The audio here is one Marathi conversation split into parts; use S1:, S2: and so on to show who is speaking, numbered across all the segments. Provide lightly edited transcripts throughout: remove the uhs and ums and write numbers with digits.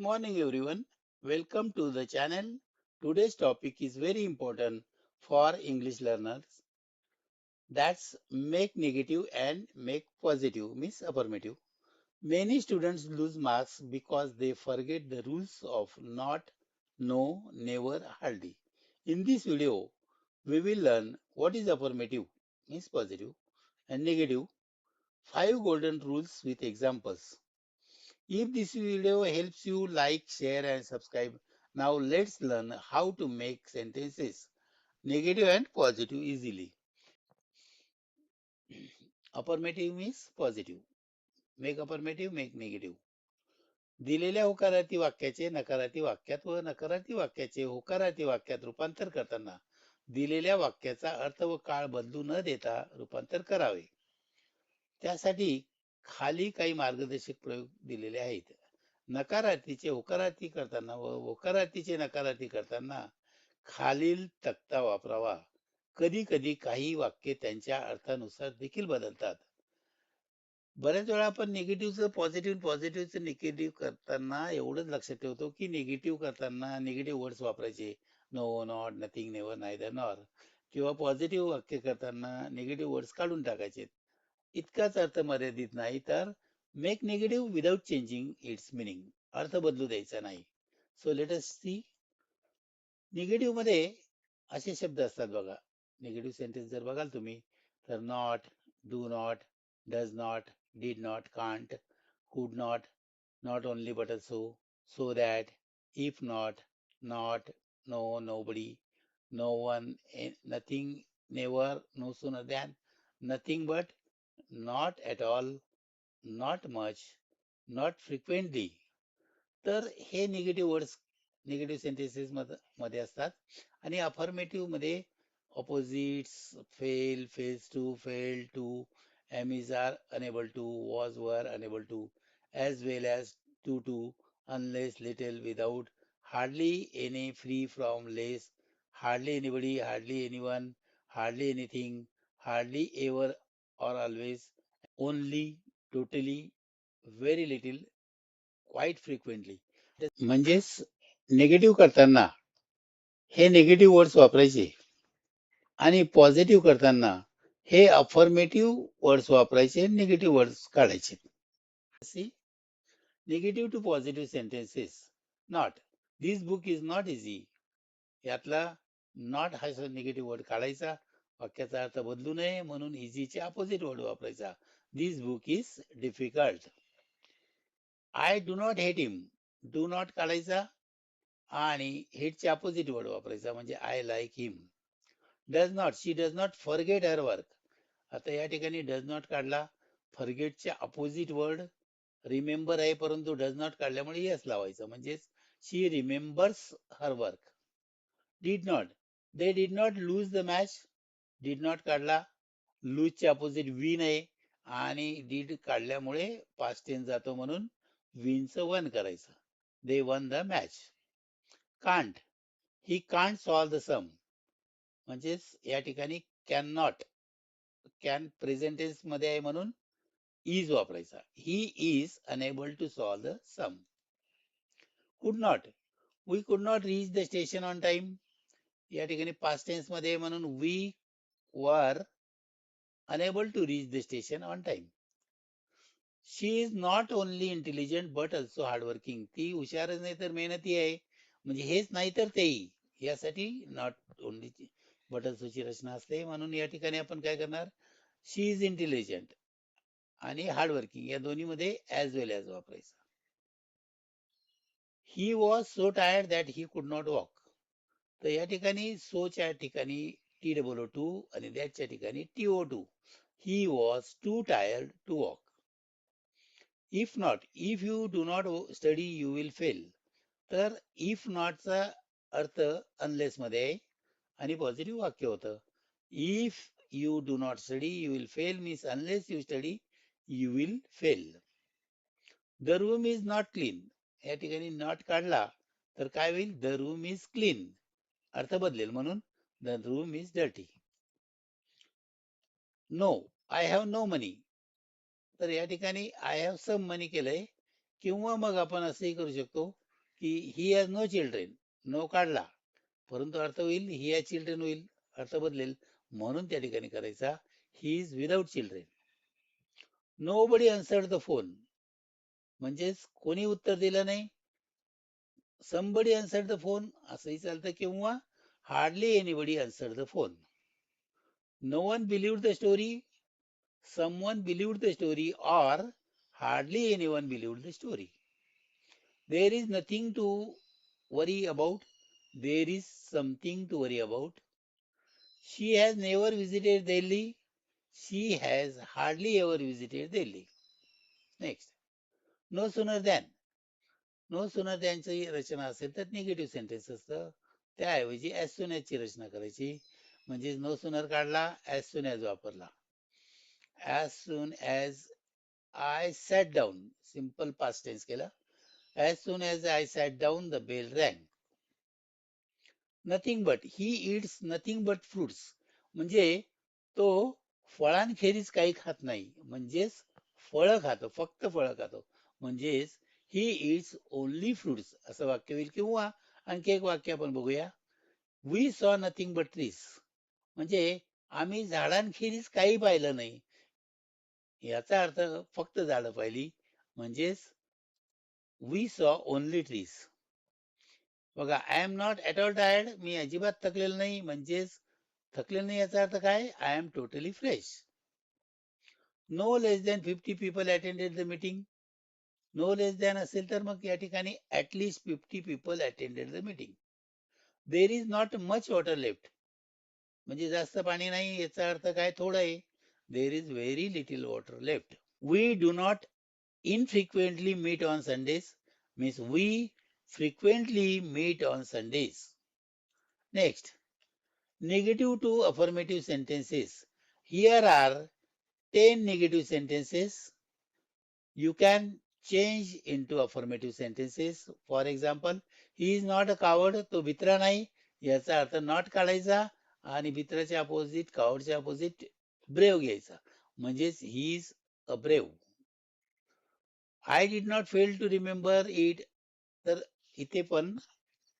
S1: morning, everyone. Welcome to the channel. Today's topic is very important for English learners. That's make negative and make positive, means affirmative. Many students lose marks because they forget the rules of not, no, never, hardly. In this video, we will learn what is affirmative, means positive, and negative, five golden rules with examples. If this video helps you, like, share and subscribe. Now let's learn how to make sentences negative and positive easily. Affirmative means positive. Make affirmative, make negative. दिलेल्या होकारार्थी वाक्याचे नकारार्थी वाक्यात व नकारार्थी वाक्याचे होकारार्थी वाक्यात रूपांतर करताना दिलेल्या वाक्याचा अर्थ व काळ बदलू न देता रूपांतर करावे. त्यासाठी खाली काही मार्गदर्शक प्रयोग दिलेले आहेत. नकारार्थीचे होकारार्थी करताना व होकारार्थीचे नकारार्थी करताना खालील तक्ता वापरावा. कधी कधी काही वाक्ये त्यांच्या अर्थानुसार देखील बदलतात. बऱ्याच वेळा आपण निगेटिव्हचं पॉझिटिव्ह, पॉझिटिव्हचं निगेटिव्ह करताना एवढंच लक्षात ठेवतो की निगेटिव्ह करताना निगेटिव्ह वर्ड्स वापरायचे. No, not, nothing, never, neither, nor. किंवा पॉझिटिव्ह वाक्य करताना निगेटिव्ह वर्ड्स काढून टाकायचे. इतकाच अर्थ मर्यादित नाही, तर make negative without changing its meaning. अर्थ बदलू द्यायचा नाही. So let us see. Negative मध्ये असे शब्द असतात बघा. निगेटिव्ह सेंटेन्स जर बघाल तुम्ही तर not, do not, does not, did not, can't, could not, not only but also, so that, if not, no, nobody, no one, nothing, never, no sooner than, nothing but, not at all, not much, not frequently. तर हे निगेटिव्ह वर्ड्स निगेटिव्ह सेंटेन्सेस मध्ये असतात. आणि अफर्मेटिव्ह मध्ये opposites, fail, fails to, fail to, am is, are, unable to, was, were, unable to, as well as to, unless, little, without, hardly any, free from, less, hardly anybody, hardly anyone, hardly anything, hardly ever or always, only, totally, very little, quite frequently. म्हणजेच निगेटिव्ह करताना हे निगेटिव्ह वर्ड्स वापरायचे आणि पॉझिटिव्ह करताना हे अफर्मेटिव्ह वर्ड्स वापरायचे, निगेटिव्ह वर्ड्स काढायचे. Negative to positive sentences. Not, this book is not easy. यातला नॉट हा निगेटिव्ह वर्ड काढायचा, वाक्याचा अर्थ बदलू नये म्हणून इझीचे अपोजिट वर्ड वापरायचा. This book is difficult. I do not hate him. Do not काढायचा आणि हेटचे अपोजिट वर्ड वापरायचा, म्हणजे I like him. Does not, she does not forget her work. आता या ठिकाणी डज नॉट काढला, फॉरगेटचे अपोजिट वर्ड रिमेंबर आहे, परंतु डज नॉट काढल्यामुळे येस लावायचं, म्हणजे she remembers her work. Did not, they did not lose the match. Did not काढला, लूजचे अपोजिट विन आहे आणि डिड काढल्यामुळे पास्ट टेन्स जातो, म्हणून विनचं वन करायचं. They won the match. Can't, he can't solve the sum. म्हणजेच या ठिकाणी can not, can present tense मध्ये आहे म्हणून इज वापरायचा. He is unable to solve the sum. Could not, we could not reach the station on time. या ठिकाणी पास्ट टेन्स मध्ये म्हणून we were unable to reach the station on time. She is not only intelligent but also hardworking. ती हुशारच नाही तर मेहनती आहे, म्हणजे हेच नाही तर तेही. यासाठी नॉट ओनली बट ऑल्सोची रचना असते, म्हणून या ठिकाणी आपण काय करणार, शी इज इंटेलिजंट आणि हार्डवर्किंग या दोन्ही मध्ये ऍज वेल ऍज वापरायचं. He was so tired that he could not walk. तर या ठिकाणी सोच्या ठिकाणी TOO आणि दॅटच्या ठिकाणी TO2. He was too tired to walk. If not, if you do not study you will fail. तर इफ नॉटचा अर्थ अनलेस मध्ये आहे आणि पॉझिटिव्ह वाक्य होतं. If you do not study you will fail means unless you study you will fail. The room is not clean. या ठिकाणी नॉट काढला तर काय होईल, द रूम इज क्लीन. अर्थ बदलेल, म्हणून the room is dirty. No, I have no money. तर या ठिकाणी आय हॅव सम मनी केलंय, किंवा मग आपण असंही करू शकतो, की he has no children, no काढला, परंतु अर्थ होईल ही हॅज चिल्ड्रेन होईल, अर्थ बदलेल. म्हणून त्या ठिकाणी करायचा he is without children. Nobody answered the phone, म्हणजेच कोणी उत्तर दिलं नाही. समबडी अन्सर्ड द फोन असंही चालतं, किंवा hardly anybody answered the phone. No one believed the story, someone believed the story, or hardly anyone believed the story. There is nothing to worry about, there is something to worry about. She has never visited Delhi, she has hardly ever visited Delhi. Next, no sooner than. No sooner than ची रचना असेल तर निगेटिव्ह सेंटेन्स असतं. त्याऐवजी as soon as ची रचना करायची. म्हणजे नो sooner काढला, as soon as वापरला. As soon as I sat down, simple past tense केला. As soon as I sat down, the bell rang. Nothing but, he eats nothing but fruits. म्हणजे तो फळांखेरीज काही खात नाही. म्हणजेच फळं खातो, फक्त फळं खातो. म्हणजेच he eats only fruits असं वाक्य होईल. किंवा आणखी एक वाक्य आपण बघूया. We saw nothing but trees. म्हणजे आम्ही झाडांखेरीज काही पाहिलं नाही. याचा अर्थ फक्त झाडं पाहिली. म्हणजेच we saw only trees. बघा, I am not at all tired, मी अजिबात थकलेलो नाही. म्हणजेच थकलेलो नाही याचा अर्थ काय? I am totally fresh. No less than 50 people attended the meeting. No less than असेल तर मग या ठिकाणी at least 50 people attended the meeting. There is not much water left, म्हणजे जास्त पाणी नाही याचा अर्थ काय? थोडं आहे. There is very little water left. We do not infrequently meet on Sundays, means we frequently meet on Sundays. Next, negative to affirmative sentences. Here are 10 negative sentences. You can change into affirmative sentences. For example, he is not a coward, तो भित्रा नाही. याचा अर्थ नॉट काढायचा आणि भित्राच्या अपोजिट, कावडच्या अपोजिट ब्रेव घ्यायचा. म्हणजेच he is a brave. I did not fail to remember it, तर इथे पण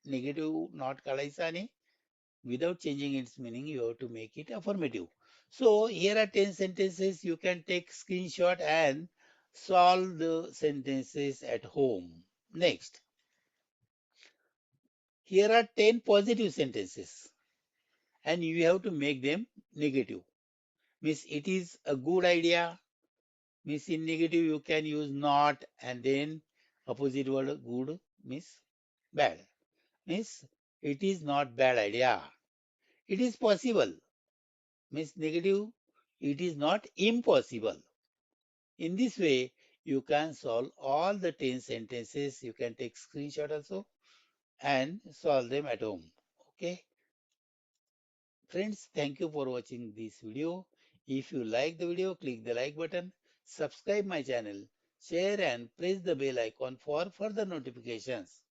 S1: निगेटिव्ह नॉट काढायचा आणि without changing its meaning you have to make it affirmative. So here are 10 sentences. You can take screenshot and solve the sentences at home. Next, here are 10 positive sentences and you have to make them negative. Means it is a good idea. Means in negative you can use not and then opposite word good means bad. Means it is not bad idea. It is possible. Means negative, it is not impossible. In this way, you can solve all the 10 sentences. You can take screenshot also and solve them at home. Okay. Friends, thank you for watching this video. If you like the video, click the like button, subscribe my channel, share and press the bell icon for further notifications.